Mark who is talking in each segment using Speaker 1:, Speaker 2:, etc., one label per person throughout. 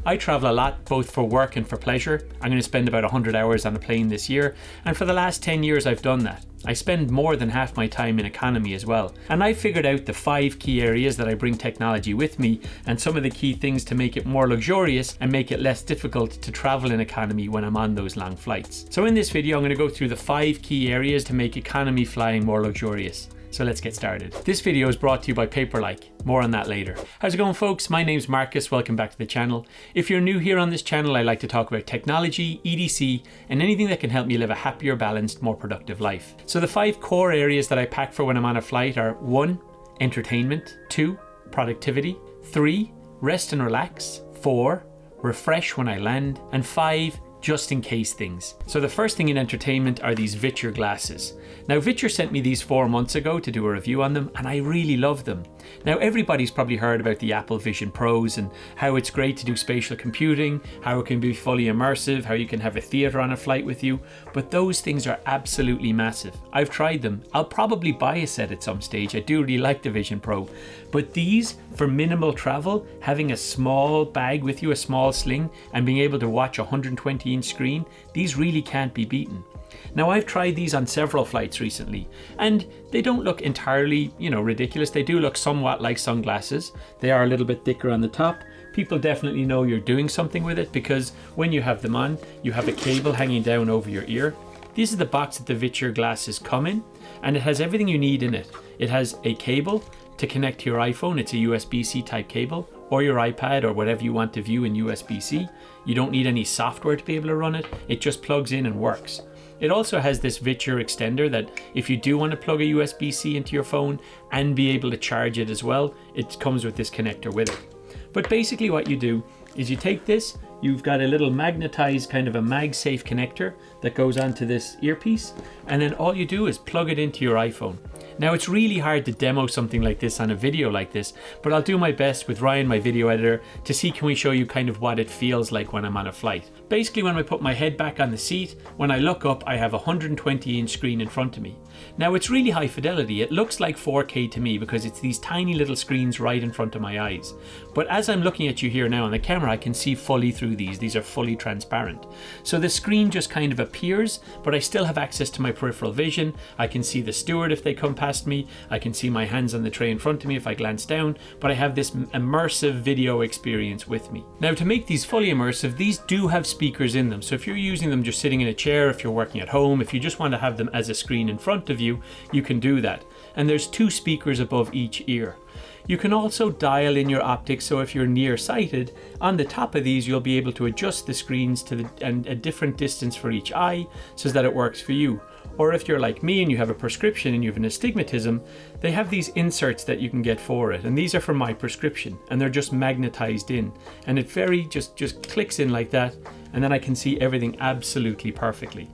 Speaker 1: I travel a lot, both for work and for pleasure. I'm going to spend about 100 hours on a plane this year, and for the last 10 years I've done that. I spend more than half my time in economy as well. And I figured out the 5 key areas that I bring technology with me, and some of the key things to make it more luxurious and make it less difficult to travel in economy when I'm on those long flights. So in this video I'm going to go through the 5 key areas to make economy flying more luxurious. So let's get started. This video is brought to you by Paperlike. More on that later. How's it going, folks? My name's Marcus. Welcome back to the channel. If you're new here on this channel, I like to talk about technology, EDC, and anything that can help me live a happier, balanced, more productive life. So the 5 core areas that I pack for when I'm on a flight are 1. Entertainment, 2. Productivity, 3. Rest and relax, 4. Refresh when I land, and 5. Just in case things. So the first thing in entertainment are these Viture glasses. Now Viture sent me these 4 months ago to do a review on them, and I really love them. Now everybody's probably heard about the Apple Vision Pros and how it's great to do spatial computing, how it can be fully immersive, how you can have a theater on a flight with you, but those things are absolutely massive. I've tried them. I'll probably buy a set at some stage. I do really like the Vision Pro, but these, for minimal travel, having a small bag with you, a small sling, and being able to watch a 120-inch screen, these really can't be beaten. Now I've tried these on several flights recently, and they don't look entirely, ridiculous. They do look somewhat like sunglasses. They are a little bit thicker on the top. People definitely know you're doing something with it because when you have them on, you have a cable hanging down over your ear. This is the box that the Viture glasses come in, and it has everything you need in it. It has a cable to connect to your iPhone. It's a USB-C type cable, or your iPad, or whatever you want to view in USB-C. You don't need any software to be able to run it. It just plugs in and works. It also has this Viture extender that if you do want to plug a USB-C into your phone and be able to charge it as well, it comes with this connector with it. But basically what you do is you take this, you've got a little magnetized kind of a MagSafe connector that goes onto this earpiece, and then all you do is plug it into your iPhone. Now it's really hard to demo something like this on a video like this, but I'll do my best with Ryan, my video editor, to see can we show you kind of what it feels like when I'm on a flight. Basically when I put my head back on the seat, when I look up I have a 120-inch screen in front of me. Now it's really high fidelity. It looks like 4K to me because it's these tiny little screens right in front of my eyes. But as I'm looking at you here now on the camera, I can see fully through these. These are fully transparent. So the screen just kind of appears, but I still have access to my peripheral vision. I can see the steward if they come past me. I can see my hands on the tray in front of me if I glance down, but I have this immersive video experience with me. Now to make these fully immersive, these do have speakers in them. So if you're using them just sitting in a chair, if you're working at home, if you just want to have them as a screen in front of you, you can do that. And there's 2 speakers above each ear. You can also dial in your optics, so if you're nearsighted, on the top of these you'll be able to adjust the screens to a different distance for each eye so that it works for you. Or if you're like me and you have a prescription and you have an astigmatism, they have these inserts that you can get for it, and these are for my prescription, and they're just magnetized in, and it just clicks in like that, and then I can see everything absolutely perfectly.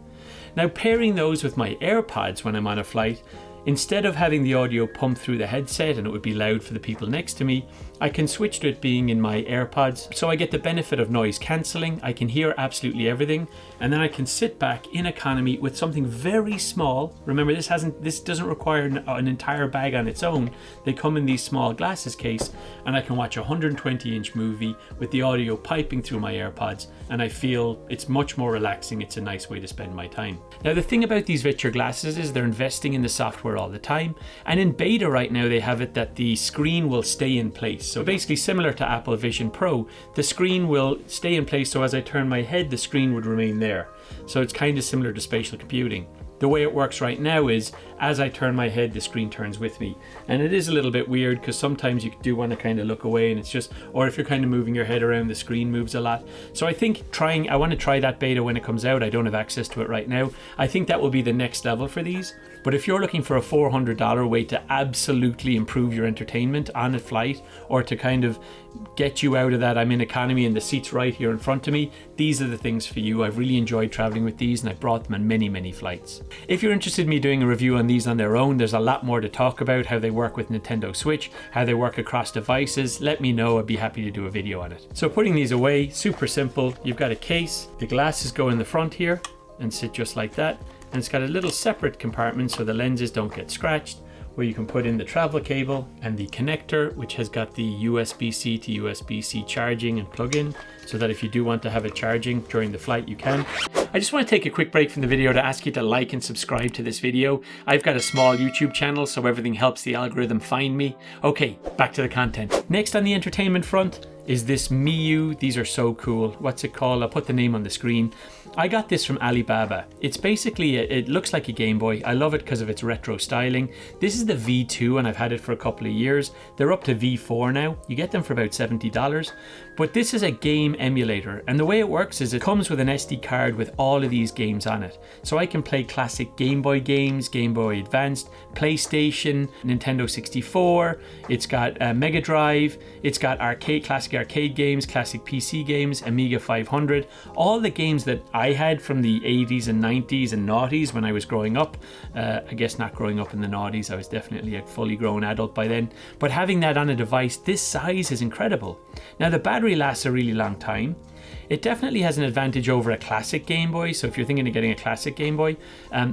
Speaker 1: Now pairing those with my AirPods when I'm on a flight, instead of having the audio pump through the headset and it would be loud for the people next to me, I can switch to it being in my AirPods, so I get the benefit of noise cancelling. I can hear absolutely everything, and then I can sit back in economy with something very small. Remember, this doesn't require an entire bag on its own. They come in these small glasses case, and I can watch a 120-inch movie with the audio piping through my AirPods, and I feel it's much more relaxing. It's a nice way to spend my time. Now the thing about these Viture glasses is they're investing in the software all the time, and in beta right now they have it that the screen will stay in place. So basically similar to Apple Vision Pro, the screen will stay in place, so as I turn my head the screen would remain there. So it's kind of similar to spatial computing. The way it works right now is as I turn my head, the screen turns with me. And it is a little bit weird because sometimes you do want to kind of look away and it's just, or if you're kind of moving your head around, the screen moves a lot. So I think I want to try that beta when it comes out. I don't have access to it right now. I think that will be the next level for these. But if you're looking for a $400 way to absolutely improve your entertainment on a flight, or to kind of get you out of that I'm in economy and the seat's right here in front of me, these are the things for you. I've really enjoyed traveling with these and I brought them on many flights. If you're interested in me doing a review on these on their own, there's a lot more to talk about, how they work with Nintendo Switch, how they work across devices. Let me know, I'd be happy to do a video on it. So putting these away, super simple. You've got a case, the glasses go in the front here and sit just like that. And it's got a little separate compartment so the lenses don't get scratched. where you can put in the travel cable and the connector, which has got the USB-C to USB-C charging and plug-in, so that if you do want to have it charging during the flight, you can. I just want to take a quick break from the video to ask you to like and subscribe to this video. I've got a small YouTube channel, so everything helps the algorithm find me. Okay, back to the content. Next on the entertainment front is this Miyoo. These are so cool. What's it called? I'll put the name on the screen. I got this from Alibaba. It's basically, it looks like a Game Boy. I love it because of its retro styling. This is the V2 and I've had it for a couple of years. They're up to V4 now. You get them for about $70. But this is a game emulator, and the way it works is it comes with an SD card with all of these games on it. So I can play classic Game Boy games, Game Boy Advanced, PlayStation, Nintendo 64. It's got Mega Drive. It's got classic arcade games, classic PC games, Amiga 500. All the games that I had from the 80s and 90s and noughties when I was growing up. I guess not growing up in the noughties. I was definitely a fully grown adult by then. But having that on a device this size is incredible. Now the battery lasts a really long time. It definitely has an advantage over a classic Game Boy. So if you're thinking of getting a classic Game Boy,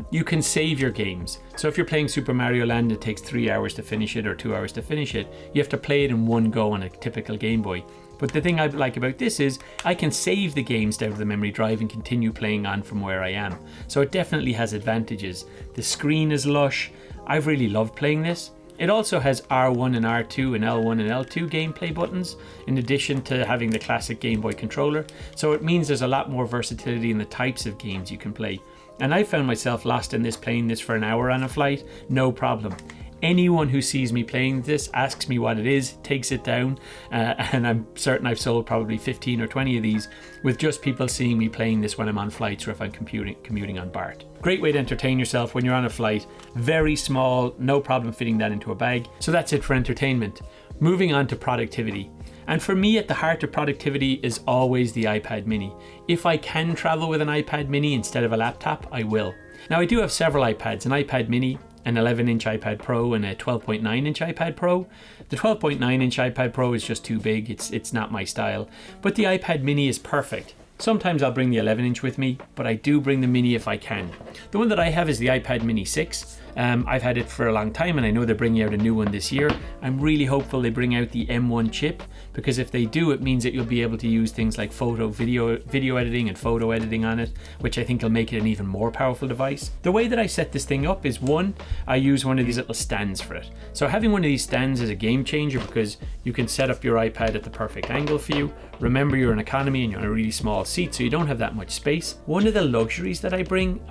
Speaker 1: you can save your games. So if you're playing Super Mario Land, it takes 3 hours to finish it or 2 hours to finish it. You have to play it in one go on a typical Game Boy. But the thing I like about this is I can save the games down to the memory drive and continue playing on from where I am. So it definitely has advantages. The screen is lush. I've really loved playing this. It also has R1 and R2 and L1 and L2 gameplay buttons, in addition to having the classic Game Boy controller. So it means there's a lot more versatility in the types of games you can play. And I found myself lost in this, playing this for an hour on a flight, no problem. Anyone who sees me playing this asks me what it is, takes it down, and I'm certain I've sold probably 15 or 20 of these with just people seeing me playing this when I'm on flights or if I'm commuting on BART. Great way to entertain yourself when you're on a flight. Very small, no problem fitting that into a bag. So that's it for entertainment. Moving on to productivity. And for me, at the heart of productivity is always the iPad mini. If I can travel with an iPad mini instead of a laptop, I will. Now I do have several iPads, an iPad mini, an 11-inch iPad Pro and a 12.9-inch iPad Pro. The 12.9-inch iPad Pro is just too big, it's not my style, but the iPad mini is perfect. Sometimes I'll bring the 11-inch with me, but I do bring the mini if I can. The one that I have is the iPad mini 6. I've had it for a long time and I know they're bringing out a new one this year. I'm really hopeful they bring out the M1 chip, because if they do, it means that you'll be able to use things like video editing and photo editing on it, which I think will make it an even more powerful device. The way that I set this thing up is, one, I use one of these little stands for it. So having one of these stands is a game changer because you can set up your iPad at the perfect angle for you. Remember, you're in economy and you're on a really small seat, so you don't have that much space. One of the luxuries that I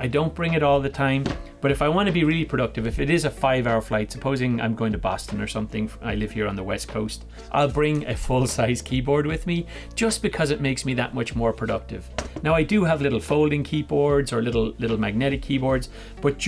Speaker 1: don't bring it all the time, but if I want to be really productive, if it is a 5-hour flight, supposing I'm going to Boston or something, I live here on the West Coast, I'll bring a full-size keyboard with me just because it makes me that much more productive. Now I do have little folding keyboards or little magnetic keyboards, but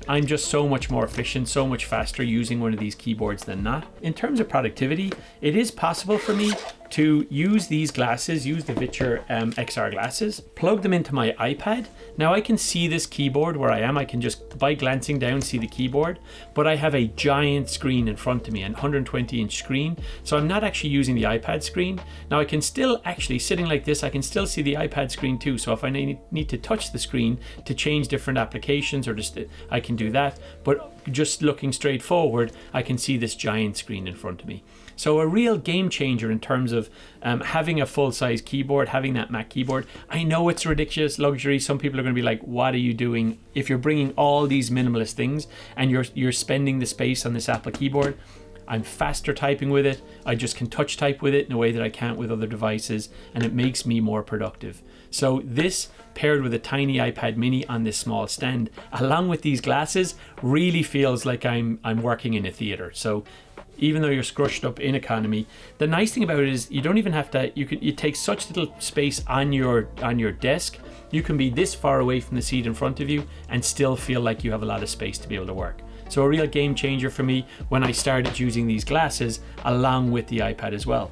Speaker 1: I'm just so much more efficient, so much faster using one of these keyboards than not. In terms of productivity, it is possible for me to use these glasses, use the Viture XR glasses, plug them into my iPad. Now I can see this keyboard where I am. I can just, by glancing down, see the keyboard, but I have a giant screen in front of me, a 120-inch screen. So I'm not actually using the iPad screen. Now I can still, actually sitting like this, I can still see the iPad screen too. So if I need to touch the screen to change different applications, or just, I can do that. But just looking straight forward, I can see this giant screen in front of me. So a real game changer in terms of having a full-size keyboard, having that Mac keyboard. I know it's a ridiculous luxury. Some people are going to be like, what are you doing? If you're bringing all these minimalist things and you're spending the space on this Apple keyboard, I'm faster typing with it. I just can touch type with it in a way that I can't with other devices, and it makes me more productive. So this, paired with a tiny iPad mini on this small stand, along with these glasses, really feels like I'm working in a theater. So even though you're scrushed up in economy, the nice thing about it is you don't even have to, you take such little space on your desk. You can be this far away from the seat in front of you and still feel like you have a lot of space to be able to work. So a real game changer for me when I started using these glasses along with the iPad as well.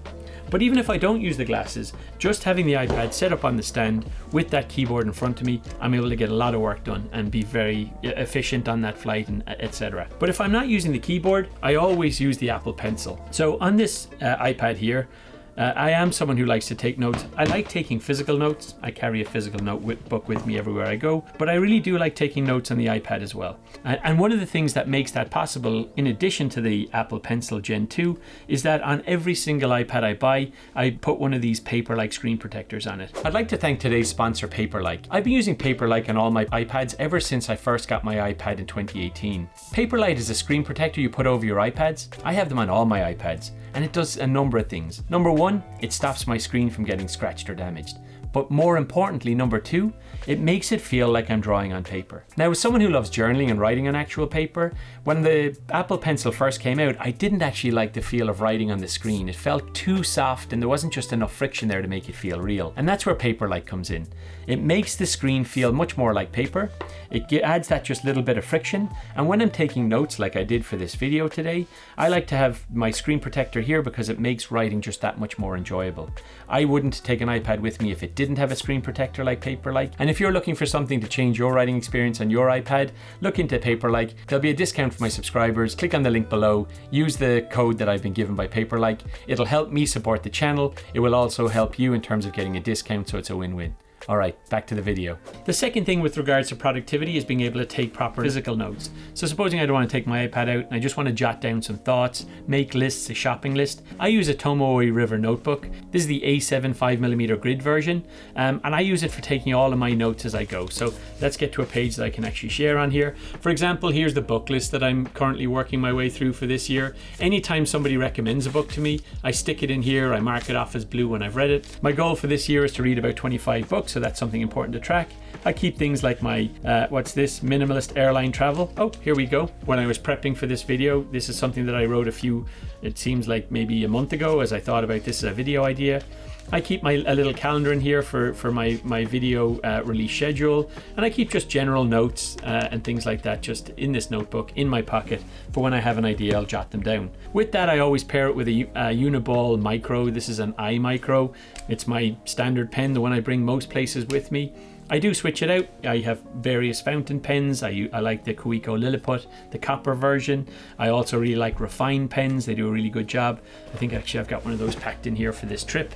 Speaker 1: But even if I don't use the glasses, just having the iPad set up on the stand with that keyboard in front of me, I'm able to get a lot of work done and be very efficient on that flight, and etc. But if I'm not using the keyboard, I always use the Apple Pencil. So on this iPad here, I am someone who likes to take notes. I like taking physical notes. I carry a physical notebook with me everywhere I go, but I really do like taking notes on the iPad as well. And one of the things that makes that possible, in addition to the Apple Pencil Gen 2, is that on every single iPad I buy, I put one of these Paperlike screen protectors on it. I'd like to thank today's sponsor, Paperlike. I've been using Paperlike on all my iPads ever since I first got my iPad in 2018. Paperlike is a screen protector you put over your iPads. I have them on all my iPads, and it does a number of things. Number one, it stops my screen from getting scratched or damaged. But more importantly, number two, it makes it feel like I'm drawing on paper. Now, as someone who loves journaling and writing on actual paper, when the Apple Pencil first came out, I didn't actually like the feel of writing on the screen. It felt too soft and there wasn't just enough friction there to make it feel real. And that's where Paperlike comes in. It makes the screen feel much more like paper. It adds that just little bit of friction. And when I'm taking notes like I did for this video today, I like to have my screen protector here because it makes writing just that much more enjoyable. I wouldn't take an iPad with me if it didn't have a screen protector like Paperlike. And if you're looking for something to change your writing experience on your iPad, look into Paperlike. There'll be a discount for my subscribers. Click on the link below. Use the code that I've been given by Paperlike. It'll help me support the channel. It will also help you in terms of getting a discount, so it's a win-win. All right, back to the video. The second thing with regards to productivity is being able to take proper physical notes. So supposing I don't want to take my iPad out and I just want to jot down some thoughts, make lists, a shopping list, I use a Tomoe River notebook. This is the A7 5mm grid version, and I use it for taking all of my notes as I go. So let's get to a page that I can actually share on here. For example, here's the book list that I'm currently working my way through for this year. Anytime somebody recommends a book to me, I stick it in here, I mark it off as blue when I've read it. My goal for this year is to read about 25 books, so that's something important to track. I keep things like my, what's this, minimalist airline travel. Oh, here we go. When I was prepping for this video, this is something that I wrote it seems like maybe a month ago as I thought about this as a video idea. I keep a little calendar in here for my video release schedule, and I keep just general notes and things like that just in this notebook in my pocket for when I have an idea. I'll jot them down. With that, I always pair it with a Uniball Micro. This is an iMicro. It's my standard pen, the one I bring most places with me. I do switch it out. I have various fountain pens. I like the Koiko Lilliput, the copper version. I also really like Refine pens. They do a really good job. I think actually I've got one of those packed in here for this trip.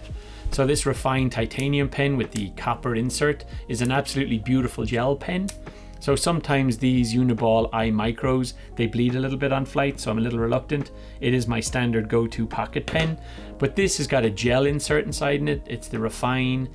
Speaker 1: So this Refine titanium pen with the copper insert is an absolutely beautiful gel pen. So sometimes these Uniball iMicros, they bleed a little bit on flight, so I'm a little reluctant. It is my standard go-to pocket pen, but this has got a gel insert inside in it. It's the Refine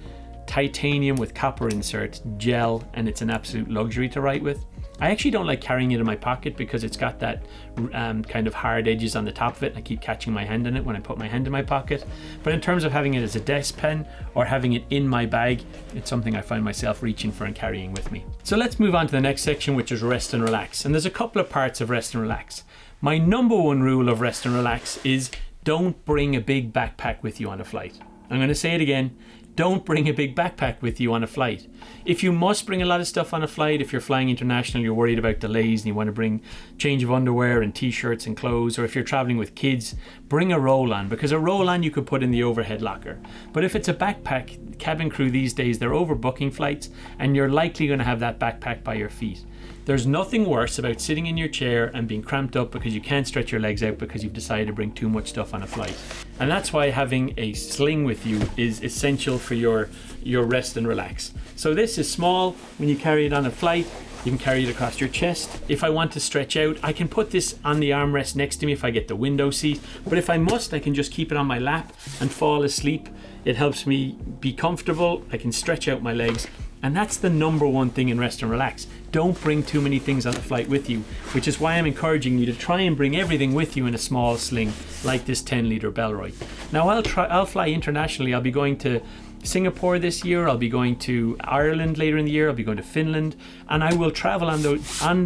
Speaker 1: titanium with copper insert gel, and it's an absolute luxury to write with. I actually don't like carrying it in my pocket because it's got that kind of hard edges on the top of it. I keep catching my hand in it when I put my hand in my pocket. But in terms of having it as a desk pen or having it in my bag, it's something I find myself reaching for and carrying with me. So let's move on to the next section, which is rest and relax. And there's a couple of parts of rest and relax. My number one rule of rest and relax is don't bring a big backpack with you on a flight. I'm going to say it again. Don't bring a big backpack with you on a flight. If you must bring a lot of stuff on a flight, if you're flying international, you're worried about delays and you want to bring change of underwear and t-shirts and clothes, or if you're traveling with kids, bring a roll-on, because a roll-on you could put in the overhead locker. But if it's a backpack, cabin crew these days, they're overbooking flights and you're likely going to have that backpack by your feet. There's nothing worse about sitting in your chair and being cramped up because you can't stretch your legs out because you've decided to bring too much stuff on a flight. And that's why having a sling with you is essential for your rest and relax. So this is small. When you carry it on a flight, you can carry it across your chest. If I want to stretch out, I can put this on the armrest next to me if I get the window seat. But if I must, I can just keep it on my lap and fall asleep. It helps me be comfortable. I can stretch out my legs. And that's the number one thing in rest and relax. Don't bring too many things on the flight with you, which is why I'm encouraging you to try and bring everything with you in a small sling, like this 10-litre Bellroy. Now I'll fly internationally. I'll be going to Singapore this year. I'll be going to Ireland later in the year. I'll be going to Finland, and I will travel on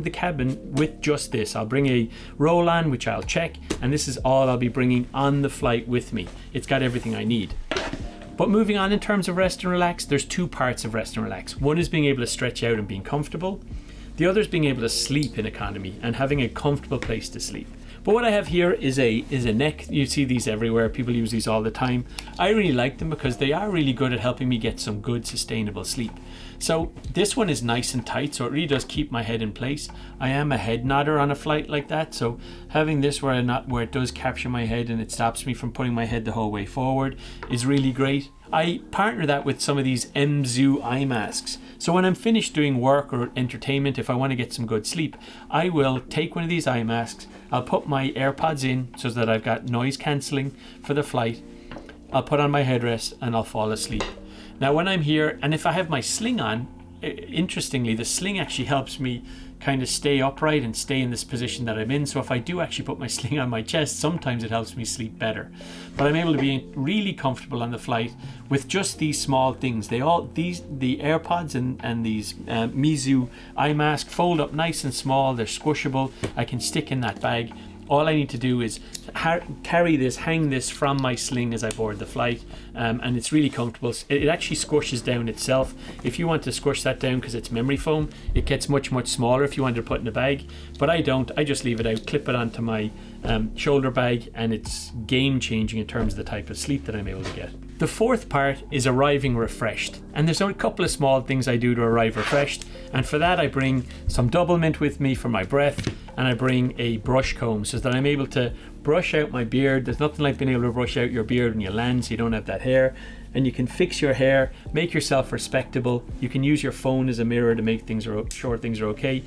Speaker 1: the cabin with just this. I'll bring a roll-on, which I'll check, and this is all I'll be bringing on the flight with me. It's got everything I need. But moving on in terms of rest and relax, there's two parts of rest and relax. One is being able to stretch out and being comfortable. The other is being able to sleep in economy and having a comfortable place to sleep. But what I have here is a neck. You see these everywhere. People use these all the time. I really like them because they are really good at helping me get some good sustainable sleep. So this one is nice and tight, so it really does keep my head in place. I am a head nodder on a flight like that, so having this where it does capture my head and it stops me from putting my head the whole way forward is really great. I partner that with some of these MZOO eye masks. So when I'm finished doing work or entertainment, if I want to get some good sleep, I will take one of these eye masks, I'll put my AirPods in so that I've got noise cancelling for the flight, I'll put on my headrest and I'll fall asleep. Now when I'm here, and if I have my Sling on, interestingly, the Sling actually helps me kind of stay upright and stay in this position that I'm in. So if I do actually put my Sling on my chest, sometimes it helps me sleep better. But I'm able to be really comfortable on the flight with just these small things. The AirPods and these MZOO eye mask fold up nice and small. They're squishable. I can stick in that bag. All I need to do is hang this from my Sling as I board the flight, and it's really comfortable. It actually squishes down itself. If you want to squish that down because it's memory foam, it gets much smaller if you want to put in a bag, but I don't. I just leave it out, clip it onto my shoulder bag, and it's game changing in terms of the type of sleep that I'm able to get. The fourth part is arriving refreshed, and there's only a couple of small things I do to arrive refreshed, and for that I bring some double mint with me for my breath, and I bring a brush comb so that I'm able to brush out my beard. There's nothing like being able to brush out your beard when you land so you don't have that hair, and you can fix your hair, make yourself respectable. You can use your phone as a mirror to make sure things are okay.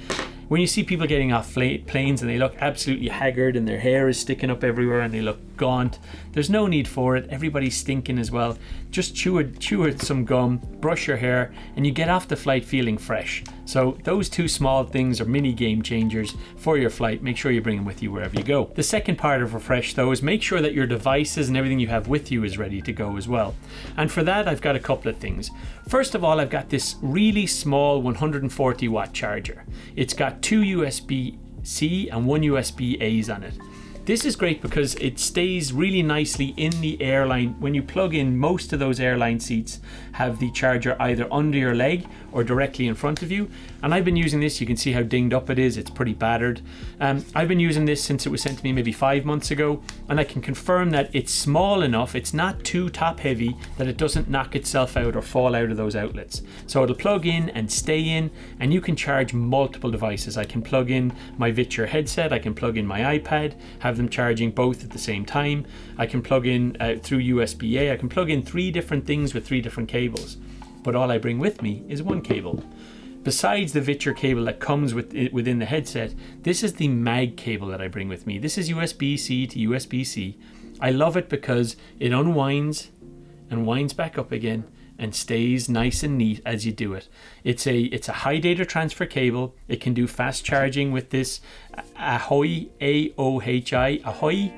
Speaker 1: When you see people getting off planes and they look absolutely haggard and their hair is sticking up everywhere and they look gaunt, there's no need for it. Everybody's stinking as well. Just chew some gum, brush your hair, and you get off the flight feeling fresh. So those two small things are mini game changers for your flight. Make sure you bring them with you wherever you go. The second part of refresh though is make sure that your devices and everything you have with you is ready to go as well. And for that I've got a couple of things. First of all, I've got this really small 140 watt charger. It's got two USB-C and one USB-A's on it. This is great because it stays really nicely in the airline. When you plug in, most of those airline seats have the charger either under your leg or directly in front of you. And I've been using this. You can see how dinged up it is. It's pretty battered. I've been using this since it was sent to me maybe 5 months ago. And I can confirm that it's small enough. It's not too top heavy that it doesn't knock itself out or fall out of those outlets. So it'll plug in and stay in, and you can charge multiple devices. I can plug in my Viture headset. I can plug in my iPad, have them charging both at the same time. I can plug in through USB-A. I can plug in 3 different things with 3 different cables, but all I bring with me is one cable. Besides the Viture cable that comes within the headset, this is the MAG cable that I bring with me. This is USB-C to USB-C. I love it because it unwinds and winds back up again and stays nice and neat as you do it. It's a high data transfer cable. It can do fast charging with this AHOI, AHOI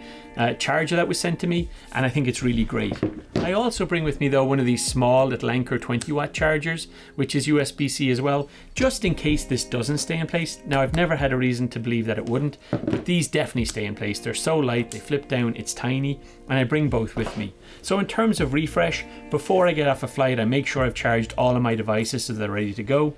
Speaker 1: charger that was sent to me, and I think it's really great. I also bring with me though one of these small little Anker 20 watt chargers, which is USB-C as well, just in case this doesn't stay in place. Now I've never had a reason to believe that it wouldn't, but these definitely stay in place. They're so light, they flip down, it's tiny, and I bring both with me. So in terms of refresh, before I get off a flight, I make sure I've charged all of my devices so they're ready to go.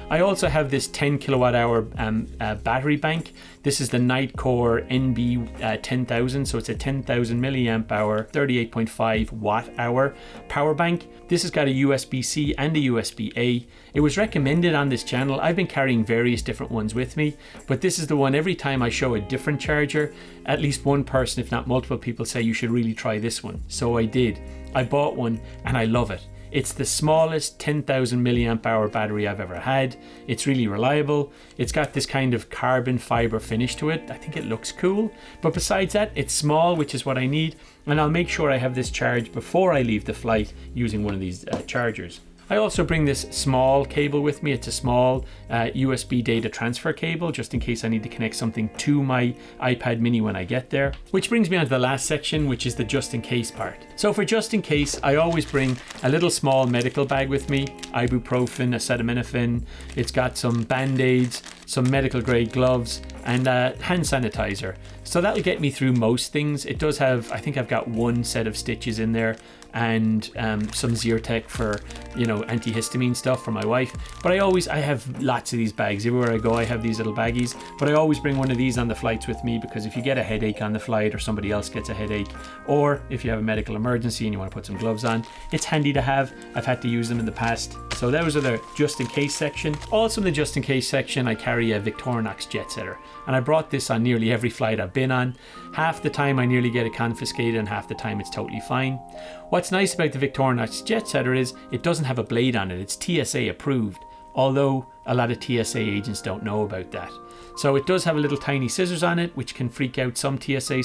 Speaker 1: I also have this 10 kilowatt hour battery bank. This is the Nitecore NB 10,000, so it's a 10,000 milliamp hour, 38.5 watt hour power bank. This has got a USB-C and a USB-A. It was recommended on this channel. I've been carrying various different ones with me, but this is the one every time I show a different charger, at least one person, if not multiple people, say you should really try this one. So I did. I bought one and I love it. It's the smallest 10,000 milliamp hour battery I've ever had. It's really reliable. It's got this kind of carbon fiber finish to it. I think it looks cool. But besides that, it's small, which is what I need. And I'll make sure I have this charged before I leave the flight using one of these chargers. I also bring this small cable with me. It's a small USB data transfer cable, just in case I need to connect something to my iPad mini when I get there. Which brings me on to the last section, which is the just in case part. So for just in case, I always bring a little small medical bag with me, ibuprofen, acetaminophen. It's got some band-aids, some medical grade gloves, and hand sanitizer. So that'll get me through most things. It does have, I think I've got one set of stitches in there, and some Zyrtec for, you know, antihistamine stuff for my wife. But I have lots of these bags. Everywhere I go I have these little baggies, but I always bring one of these on the flights with me, because if you get a headache on the flight, or somebody else gets a headache, or if you have a medical emergency and you want to put some gloves on, it's handy to have. I've had to use them in the past. So those are the just in case section. Also in the just in case section, I carry a Victorinox Jettsetter, and I brought this on nearly every flight I've been on. Half the time I nearly get it confiscated, and half the time it's totally fine. What's nice about the Victorinox Jettsetter is it doesn't have a blade on it. It's TSA approved, although a lot of TSA agents don't know about that. So it does have a little tiny scissors on it, which can freak out some TSA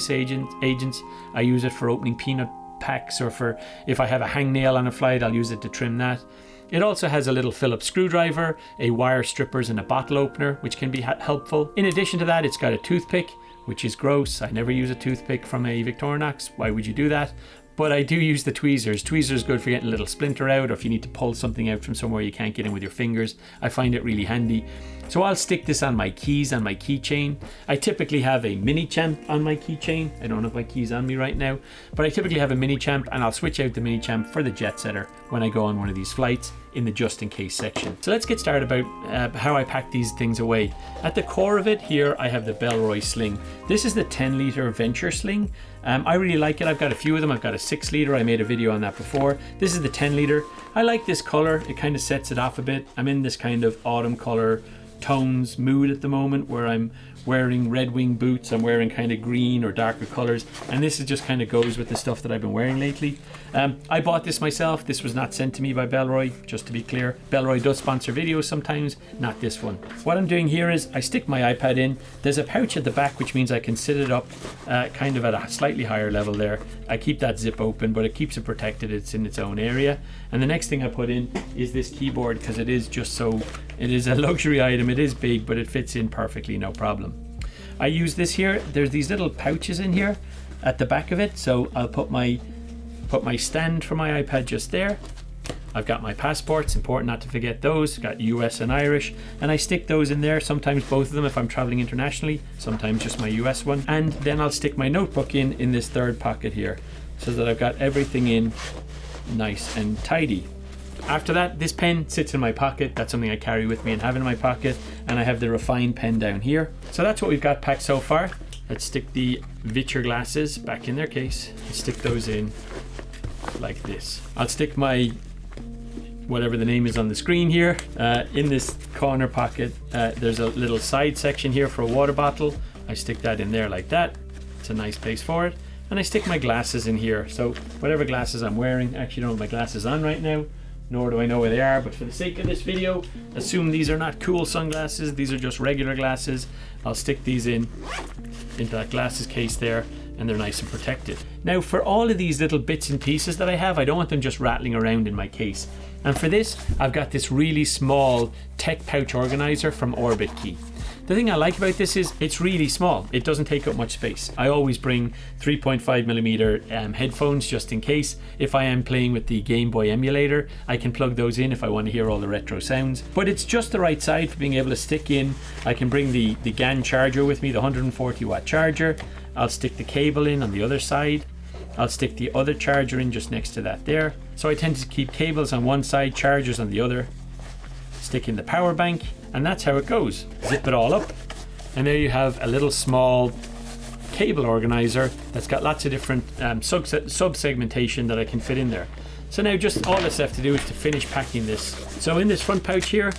Speaker 1: agents. I use it for opening peanut packs, or for if I have a hangnail on a flight, I'll use it to trim that. It also has a little Phillips screwdriver, a wire strippers, and a bottle opener, which can be helpful. In addition to that, it's got a toothpick, which is gross. I never use a toothpick from a Victorinox. Why would you do that? But I do use the tweezers. Tweezers good for getting a little splinter out, or if you need to pull something out from somewhere you can't get in with your fingers. I find it really handy. So I'll stick this on my keys, on my keychain. I typically have a mini champ on my keychain. I don't have my keys on me right now, but I typically have a mini champ, and I'll switch out the mini champ for the Jettsetter when I go on one of these flights in the just in case section. So let's get started about how I pack these things away. At the core of it here, I have the Bellroy Sling. This is the 10-litre Viture Sling. I really like it. I've got a few of them. I've got a 6-litre. I made a video on that before. This is the 10-litre. I like this color. It kind of sets it off a bit. I'm in this kind of autumn color tones mood at the moment, where I'm wearing Red Wing boots. I'm wearing kind of green or darker colors, and this is just kind of goes with the stuff that I've been wearing lately. I bought this myself. This was not sent to me by Bellroy, just to be clear. Bellroy does sponsor videos sometimes, not this one. What I'm doing here is I stick my iPad in. There's a pouch at the back, which means I can sit it up kind of at a slightly higher level there. I keep that zip open, but it keeps it protected. It's in its own area. And the next thing I put in is this keyboard, because it is just so, it is a luxury item. It is big, but it fits in perfectly, no problem. I use this here. There's these little pouches in here at the back of it, so I'll put my stand for my iPad just there. I've got my passports, important not to forget those. Got US and Irish, and I stick those in there, sometimes both of them if I'm traveling internationally, sometimes just my US one. And then I'll stick my notebook in this third pocket here, so that I've got everything in nice and tidy. After that, this pen sits in my pocket. That's something I carry with me and have in my pocket, and I have the refined pen down here. So that's what we've got packed so far. Let's stick the Viture glasses back in their case and stick those in like this. I'll stick my whatever the name is on the screen here in this corner pocket. There's a little side section here for a water bottle. I stick that in there like that. It's a nice place for it. And I stick my glasses in here. So whatever glasses I'm wearing, I actually don't have my glasses on right now, nor do I know where they are, but for the sake of this video, assume these are not cool sunglasses. These are just regular glasses. I'll stick these into that glasses case there, and they're nice and protected. Now, for all of these little bits and pieces that I have, I don't want them just rattling around in my case. And for this, I've got this really small tech pouch organizer from Orbitkey. The thing I like about this is it's really small. It doesn't take up much space. I always bring 3.5mm headphones just in case. If I am playing with the Game Boy emulator, I can plug those in if I want to hear all the retro sounds. But it's just the right side for being able to stick in. I can bring the GAN charger with me, the 140-watt charger. I'll stick the cable in on the other side. I'll stick the other charger in just next to that there. So I tend to keep cables on one side, chargers on the other. Stick in the power bank, and that's how it goes. Zip it all up, and there you have a little small cable organizer that's got lots of different sub-segmentation that I can fit in there. So now just all that's left to do is to finish packing this. So in this front pouch here,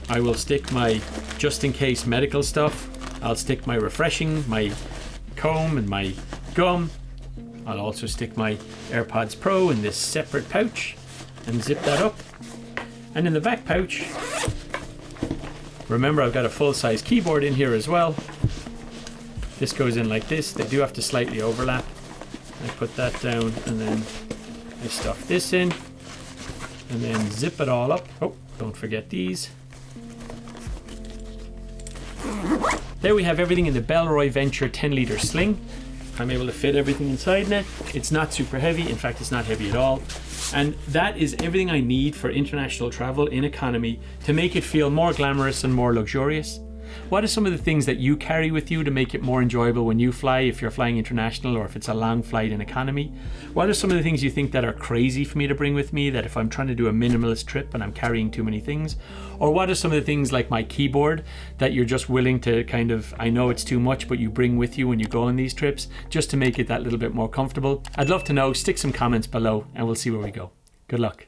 Speaker 1: I will stick my just in case medical stuff. I'll stick my refreshing, my comb, and my gum. I'll also stick my AirPods Pro in this separate pouch and zip that up. And in the back pouch, remember I've got a full-size keyboard in here as well. This goes in like this. They do have to slightly overlap. I put that down, and then I stuff this in, and then zip it all up. Oh, don't forget these. There we have everything in the Bellroy Viture 10-litre sling. I'm able to fit everything inside it. It's not super heavy. In fact, it's not heavy at all. And that is everything I need for international travel in economy to make it feel more glamorous and more luxurious. What are some of the things that you carry with you to make it more enjoyable when you fly, if you're flying international or if it's a long flight in economy? What are some of the things you think that are crazy for me to bring with me, that if I'm trying to do a minimalist trip and I'm carrying too many things? Or what are some of the things like my keyboard that you're just willing to kind of, I know it's too much, but you bring with you when you go on these trips just to make it that little bit more comfortable? I'd love to know. Stick some comments below and we'll see where we go. Good luck.